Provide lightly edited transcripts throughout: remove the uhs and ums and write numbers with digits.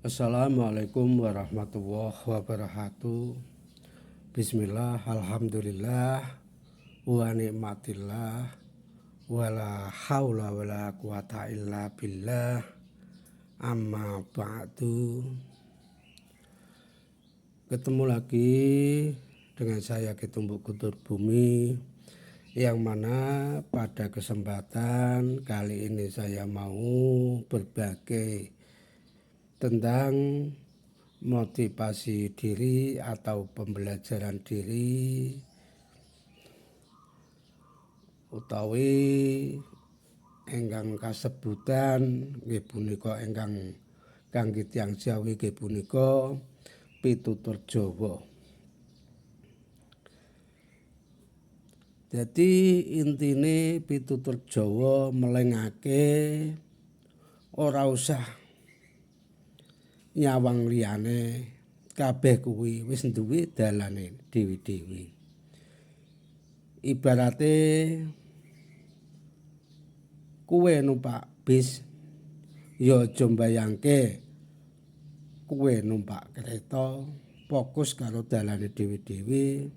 Assalamualaikum warahmatullahi wabarakatuh. Bismillah, alhamdulillah, wa nikmatillah, wala haula wala quwata illa billah, amma ba'du. Ketemu lagi dengan saya Kitumbuk Guntur Bumi, yang mana pada kesempatan kali ini saya mau berbagi tentang motivasi diri atau pembelajaran diri utawi ingkang kasebutan nggih punika ingkang kangge tiyang Jawi nggih punika pitutur Jawa. Jadi intine pitutur Jawa melengake ora usah nyawang liyane, kabeh kuwi wis duwe dalane dhewe-dhewe. Ibarate kowe numpak bis ya aja mbayangke kowe numpak kereta, fokus karo dalane dhewe-dhewe.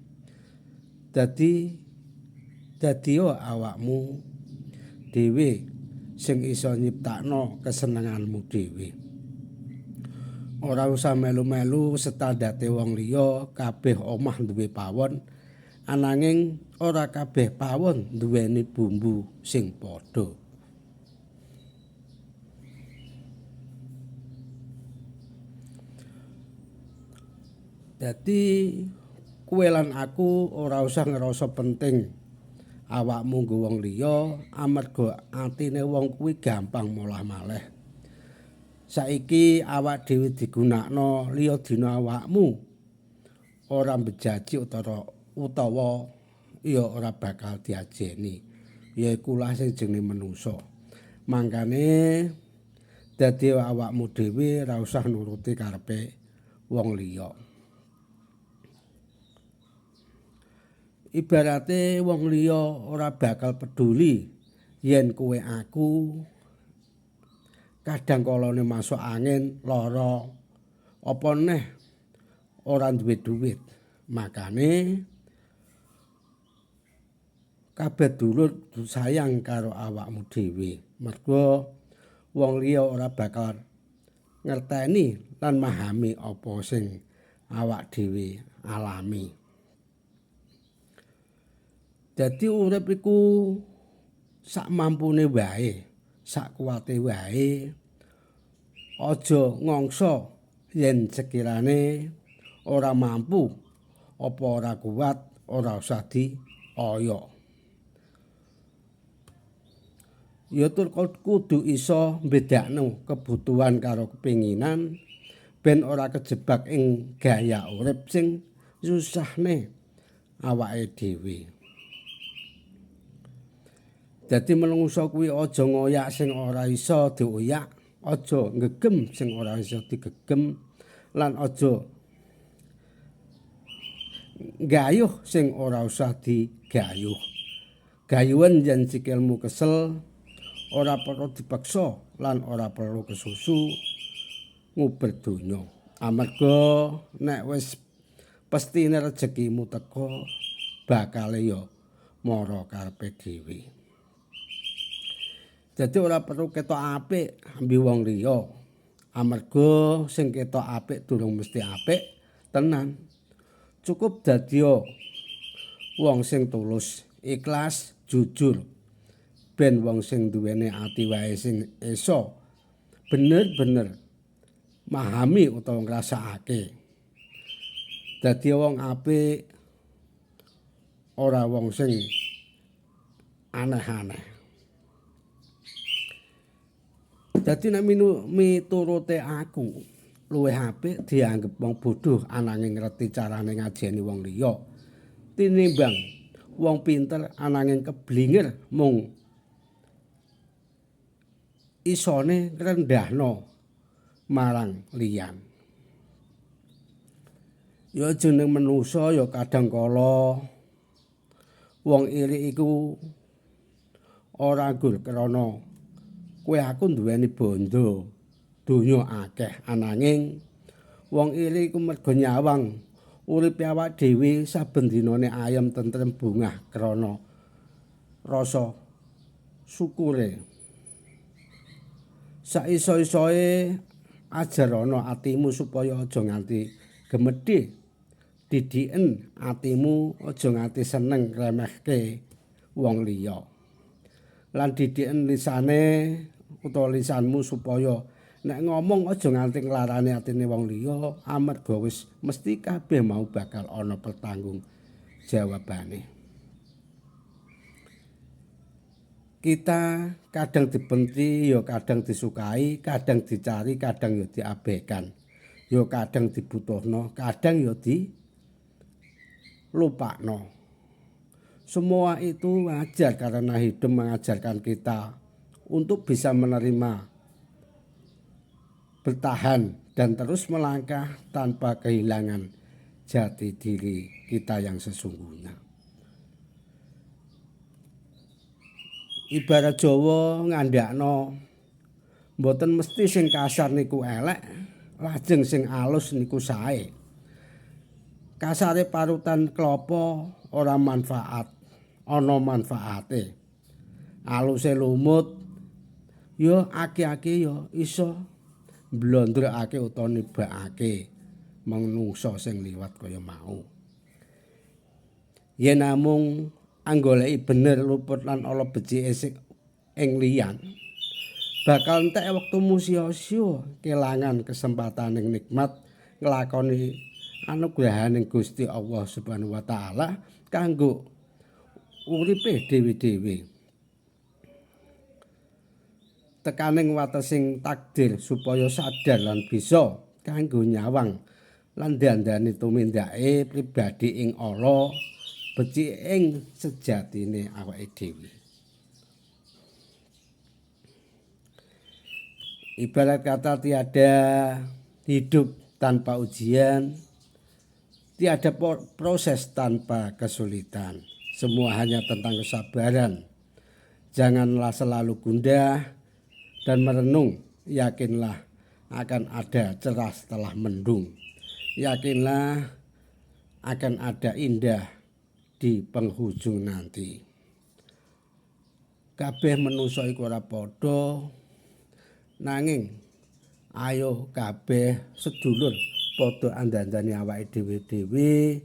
Dadi awakmu dhewe sing iso nyiptakno kesenenganmu dhewe. Ora usah melu-melu standarte wong liya, kabeh omah duwe pawon, ananging ora kabeh pawon duweni bumbu sing padha. Dadi kowe lan aku ora usah ngerasa penting awakmu nggo wong liya, amarga atine wong kuwi gampang molah maleh. Saiki awak dhewe digunakno liya dina awakmu ora bejaji utawa ya ora bakal diajeni. Yaiku lah sing jenenge manungsa. Mangkane dadi awakmu dhewe ora usah nuruti karepe wong liya. Ibarate wong liya ora bakal peduli yen kowe aku kadang kalane masuk angin, lara, apa neh ora duwe duit. Makane kabeh dulur sayang karo awakmu dhewe. Mergo wong liya ora bakal ngerteni lan memahami apa sing awak dhewe alami. Dadi urip iku sak mampune wae. Sak kuwate wae, aja ngongso yen sekirane ora mampu apa ora kuat, ora usah dioyok. Ya tur kudu iso mbedakno kebutuhan karo kepinginan ben ora kejebak ing gaya urip sing susahne awake dhewe. Dadi menungso kuwi aja ngoyak sing ora iso dioyak, aja ngegem sing ora iso digegem, lan aja gayuh sing ora usah digayuh. Gayuhan yen sikilmu kesel, ora perlu dipaksa lan ora perlu kesusu nguber donya. Amarga nek wis pestine rezekimu teko, bakale ya mara karepe dhewe. Jadi ora perlu ketok apik ambi wong liya. Amarga sing ketok apik durung mesti apik tenan. Cukup dadi wong sing tulus, ikhlas, jujur. Ben wong sing duweni ati wae sing iso bener-bener memahami utawa ngrasakake. Dadi wong apik ora wong sing aneh-aneh. Dadi nek miturute aku luwih apik dianggep wong bodoh ananging ngerti carane ngajeni wong liya tinimbang wong pinter ananging keblinger mung isone ngrendahno marang liyan. Ya jeneng manungsa ya kadang kala wong iri iku ora nggur krana kowe aku nduweni bondo donya akeh ananging wong iri iku merga nyawang uripe awak dhewe saben dinane ayem tentrem bungah krana rasa syukure. Saiso-isoe ajarana atimu supaya aja nganti gemedhe. Didiken atimu aja nganti seneng ngremehke wong liya. Lan didiken lisane utawa lisanmu supaya nek ngomong aja nganti nglarani atine wong liya amarga wis mesti kabeh mau bakal ana pertanggung jawabane. Kita kadang dibenci, ya kadang disukai, kadang dicari, kadang ya diabaikan. Ya kadang dibutuhno, kadang ya dilupakno. Semua itu wajar karena hidup mengajarkan kita untuk bisa menerima, bertahan, dan terus melangkah tanpa kehilangan jati diri kita yang sesungguhnya. Ibarat Jawa ngandhakno mboten mesti sing kasar niku elek, lajeng sing alus niku sae. Kasare parutan klapa ora manfaat, ana manfaate. Aluse lumut ya aki-aki ya iso blondrekake utawa nibakake manungsa sing liwat kaya mau. Yen namung anggoleki bener luput lan ala becike sing ing liyan bakal entek wektumu sia-sia kelangan kesempataning nikmat nglakoni anugrahaning Gusti Allah Subhanahu wa taala kanggo uripe dhewe-dhewe. Tekaning watesing takdir supaya sadar lan bisa kanggo nyawang lan dandani tumindake pribadi ing ala becik ing sejatine awake dhewe. Ibarat kata tiada hidup tanpa ujian, tiada proses tanpa kesulitan. Semua hanya tentang kesabaran. Janganlah selalu gundah dan merenung. Yakinlah akan ada cerah setelah mendung. Yakinlah akan ada indah di penghujung nanti. Kabeh manungsa iku ora padha nanging ayo kabeh sedulur padha andandani awake dhewe-dhewe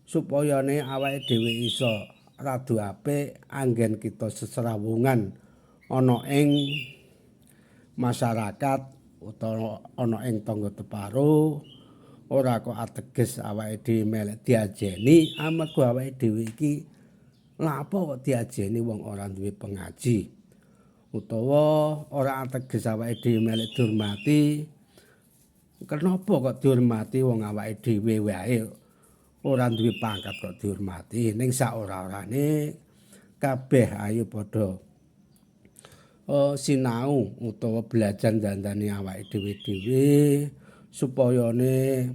supayane awake dhewe iso radu apik anggen kita seserawungan ana ing masyarakat utawa ana ing tangga teparo. Ora kok ateges awake dhewe melek diajeni amarga awake dhewe iki lapo kok diajeni wong ora duwe pengaji utawa ora ateges awake dhewe melek dihormati. Kenapa kok dihormati wong awake dhewe wae ora duwe pangkat kok dihormati. Ning sak ora-orane kabeh ayo padha sinau utawa belajar dandani awake dhewe-dhewe supayane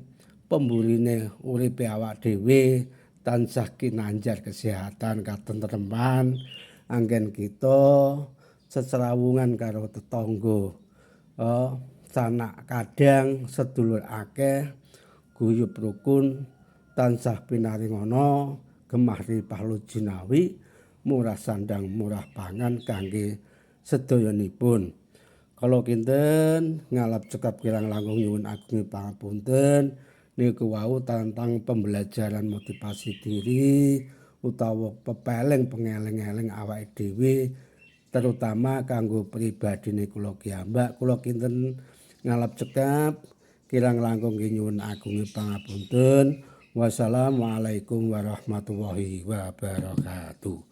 pemburine uripe awak dhewe tansah kinanjar kesehatan katentreman anggen kita seserawungan karo tetangga sanak kadang sedulur akeh guyub rukun tansah pinaringana gemah ripah jinawi murah sandang murah pangan kangge sedayanipun. Kalau kinten ngalap cekap kirang langkung nyuwun agung pangapunten niku wau tentang pembelajaran motivasi diri utawa pepeleng pengeleng-eleng awake dhewe terutama kanggo pribadine kula piyambak. Kula kinten ngalap cekap kirang langkung nyuwun agung pangapunten. Wassalamualaikum warahmatullahi wabarakatuh.